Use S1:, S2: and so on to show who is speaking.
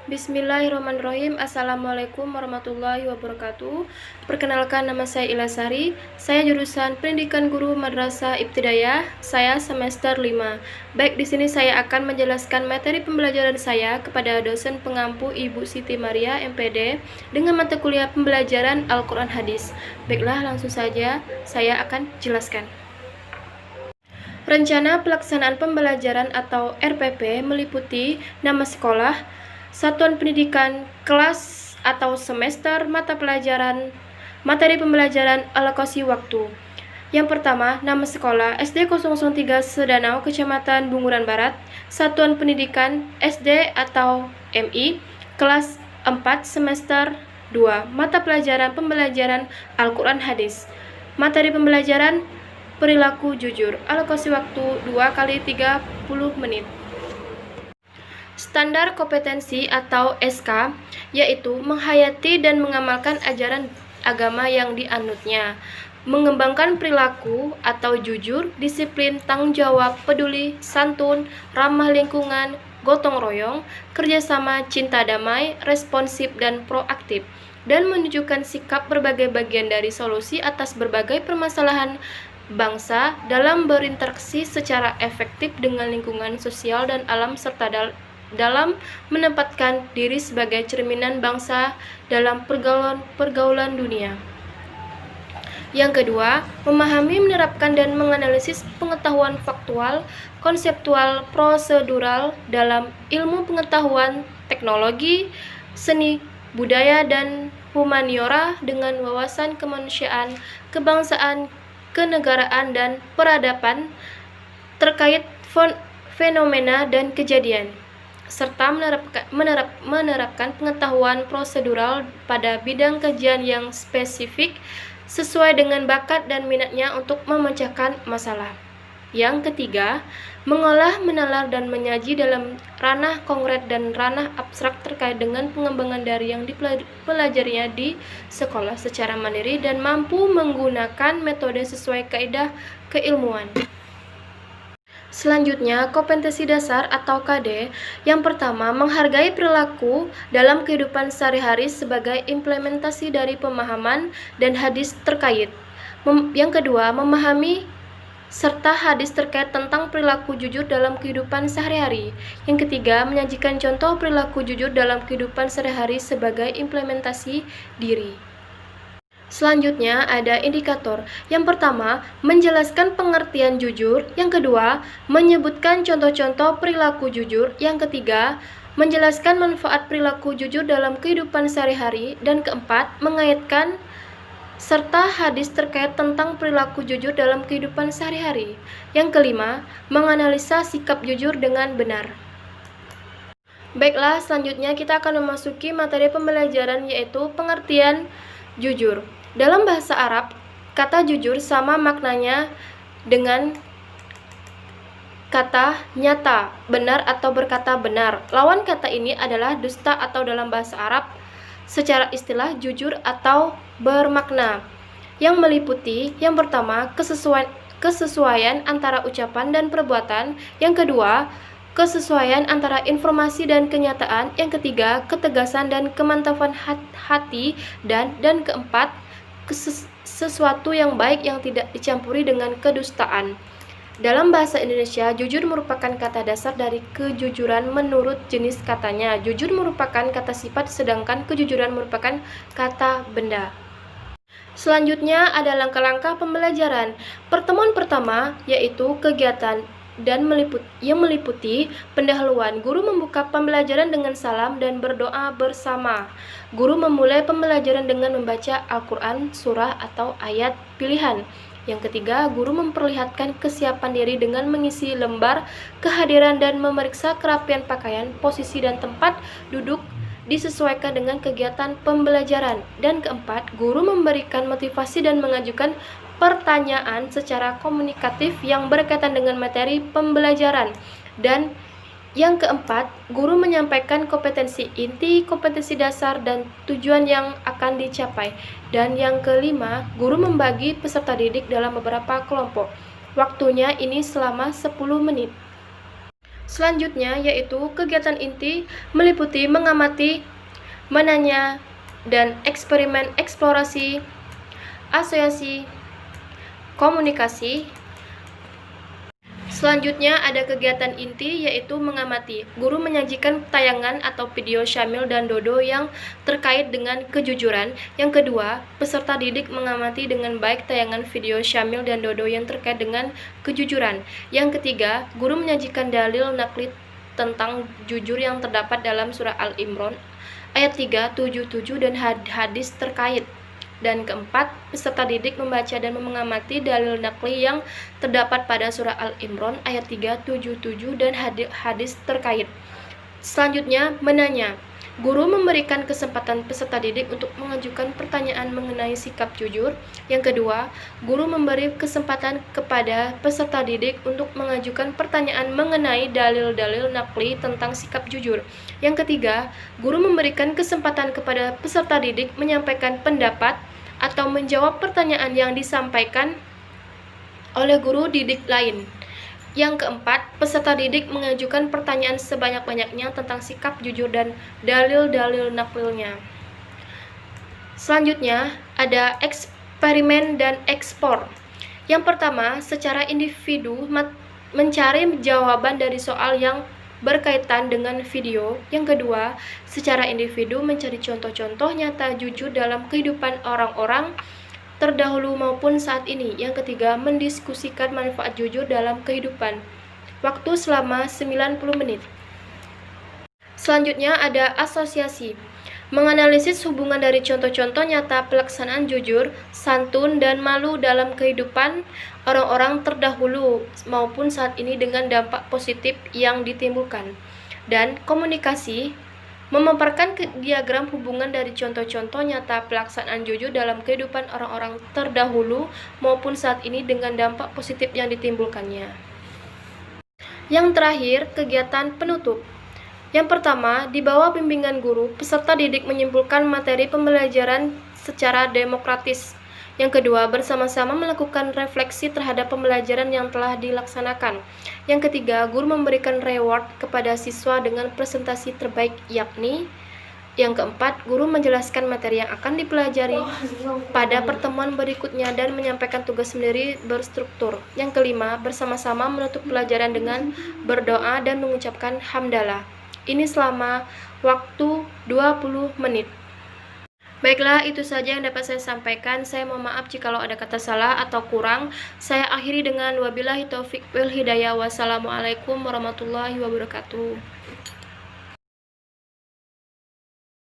S1: Bismillahirrahmanirrahim. Assalamualaikum warahmatullahi wabarakatuh. Perkenalkan, nama saya Ilasari. Saya jurusan Pendidikan Guru Madrasah Ibtidaiyah. Saya semester 5. Baik, di sini saya akan menjelaskan materi pembelajaran saya kepada dosen pengampu Ibu Siti Maria MPD dengan mata kuliah pembelajaran Al-Quran Hadis. Baiklah, langsung saja saya akan jelaskan. Rencana pelaksanaan pembelajaran atau RPP meliputi nama sekolah, satuan pendidikan, kelas atau semester, mata pelajaran, materi pembelajaran, alokasi waktu. Yang pertama, nama sekolah SD 003 Sedanau, Kecamatan Bunguran Barat, satuan pendidikan SD atau MI, kelas 4 semester 2, mata pelajaran pembelajaran Al-Quran Hadis. Materi pembelajaran perilaku jujur, alokasi waktu 2 kali 30 menit. Standar kompetensi atau SK, yaitu menghayati dan mengamalkan ajaran agama yang dianutnya, mengembangkan perilaku atau jujur, disiplin, tanggung jawab, peduli, santun, ramah lingkungan, gotong royong, kerjasama, cinta damai, responsif dan proaktif, dan menunjukkan sikap berbagai bagian dari solusi atas berbagai permasalahan bangsa dalam berinteraksi secara efektif dengan lingkungan sosial dan alam serta dalam menempatkan diri sebagai cerminan bangsa dalam pergaulan dunia. Yang kedua, memahami, menerapkan, dan menganalisis pengetahuan faktual, konseptual, prosedural dalam ilmu pengetahuan, teknologi, seni, budaya, dan humaniora dengan wawasan kemanusiaan, kebangsaan, kenegaraan, dan peradaban terkait fenomena dan kejadian, serta menerapkan pengetahuan prosedural pada bidang kajian yang spesifik sesuai dengan bakat dan minatnya untuk memecahkan masalah. Yang ketiga, mengolah, menalar, dan menyaji dalam ranah konkret dan ranah abstrak terkait dengan pengembangan dari yang dipelajarinya di sekolah secara mandiri dan mampu menggunakan metode sesuai kaidah keilmuan. Selanjutnya, kompetensi dasar atau KD. Yang pertama, menghargai perilaku dalam kehidupan sehari-hari sebagai implementasi dari pemahaman dan hadis terkait. Yang kedua, memahami serta hadis terkait tentang perilaku jujur dalam kehidupan sehari-hari. Yang ketiga, menyajikan contoh perilaku jujur dalam kehidupan sehari-hari sebagai implementasi diri. Selanjutnya ada indikator. Yang pertama, menjelaskan pengertian jujur. Yang kedua, menyebutkan contoh-contoh perilaku jujur. Yang ketiga, menjelaskan manfaat perilaku jujur dalam kehidupan sehari-hari. Dan keempat, mengaitkan serta hadis terkait tentang perilaku jujur dalam kehidupan sehari-hari. Yang kelima, menganalisa sikap jujur dengan benar. Baiklah, selanjutnya kita akan memasuki materi pembelajaran, yaitu pengertian jujur. Dalam bahasa Arab, kata jujur sama maknanya dengan kata nyata, benar atau berkata benar. Lawan kata ini adalah dusta atau dalam bahasa Arab secara istilah jujur atau bermakna, yang meliputi yang pertama, kesesuaian antara ucapan dan perbuatan. Yang kedua, kesesuaian antara informasi dan kenyataan. Yang ketiga, ketegasan dan kemantapan hati. Dan keempat, sesuatu yang baik yang tidak dicampuri dengan kedustaan. Dalam bahasa Indonesia, jujur merupakan kata dasar dari kejujuran menurut jenis katanya. Jujur merupakan kata sifat, sedangkan kejujuran merupakan kata benda. Selanjutnya ada langkah-langkah pembelajaran. Pertemuan pertama yaitu kegiatan dan meliputi pendahuluan. Guru membuka pembelajaran dengan salam dan berdoa bersama. Guru memulai pembelajaran dengan membaca Al-Quran, surah atau ayat pilihan. Yang ketiga, guru memperlihatkan kesiapan diri dengan mengisi lembar kehadiran dan memeriksa kerapian pakaian, posisi dan tempat duduk disesuaikan dengan kegiatan pembelajaran. Dan keempat, guru memberikan motivasi dan mengajukan pertanyaan secara komunikatif yang berkaitan dengan materi pembelajaran. Dan yang keempat, guru menyampaikan kompetensi inti, kompetensi dasar, dan tujuan yang akan dicapai. Dan yang kelima, guru membagi peserta didik dalam beberapa kelompok. Waktunya ini selama 10 menit. Selanjutnya yaitu kegiatan inti meliputi mengamati, menanya, dan eksperimen eksplorasi, asosiasi, komunikasi. Selanjutnya ada kegiatan inti yaitu mengamati. Guru menyajikan tayangan atau video Syamil dan Dodo yang terkait dengan kejujuran. Yang kedua, peserta didik mengamati dengan baik tayangan video Syamil dan Dodo yang terkait dengan kejujuran. Yang ketiga, guru menyajikan dalil nakli tentang jujur yang terdapat dalam surah Al-Imran ayat 3, 7, 7 dan hadis terkait. Dan keempat, peserta didik membaca dan mengamati dalil nakli yang terdapat pada surah Al-Imran ayat 3, 7, 7 dan hadis terkait. Selanjutnya, menanya. Guru memberikan kesempatan peserta didik untuk mengajukan pertanyaan mengenai sikap jujur. Yang kedua, guru memberi kesempatan kepada peserta didik untuk mengajukan pertanyaan mengenai dalil-dalil nakli tentang sikap jujur. Yang ketiga, guru memberikan kesempatan kepada peserta didik menyampaikan pendapat atau menjawab pertanyaan yang disampaikan oleh guru didik lain. Yang keempat, peserta didik mengajukan pertanyaan sebanyak-banyaknya tentang sikap jujur dan dalil-dalil naklilnya. Selanjutnya, ada eksperimen dan ekspor. Yang pertama, secara individu mencari jawaban dari soal yang berkaitan dengan video. Yang kedua, secara individu mencari contoh-contoh nyata jujur dalam kehidupan orang-orang terdahulu maupun saat ini. Yang ketiga, mendiskusikan manfaat jujur dalam kehidupan. Waktu selama 90 menit. Selanjutnya ada asosiasi. Menganalisis hubungan dari contoh-contoh nyata pelaksanaan jujur, santun, dan malu dalam kehidupan orang-orang terdahulu maupun saat ini dengan dampak positif yang ditimbulkan. Dan komunikasi, memaparkan diagram hubungan dari contoh-contoh nyata pelaksanaan jujur dalam kehidupan orang-orang terdahulu maupun saat ini dengan dampak positif yang ditimbulkannya. Yang terakhir, kegiatan penutup. Yang pertama, di bawah bimbingan guru, peserta didik menyimpulkan materi pembelajaran secara demokratis. Yang kedua, bersama-sama melakukan refleksi terhadap pembelajaran yang telah dilaksanakan. Yang ketiga, guru memberikan reward kepada siswa dengan presentasi terbaik, yakni yang keempat, guru menjelaskan materi yang akan dipelajari pada pertemuan berikutnya dan menyampaikan tugas sendiri berstruktur. Yang kelima, bersama-sama menutup pelajaran dengan berdoa dan mengucapkan hamdalah. Ini selama waktu 20 menit. Baiklah, itu saja yang dapat saya sampaikan. Saya mohon maaf jika ada kata salah atau kurang. Saya akhiri dengan wabillahi taufik wal hidayah. Wassalamualaikum warahmatullahi wabarakatuh.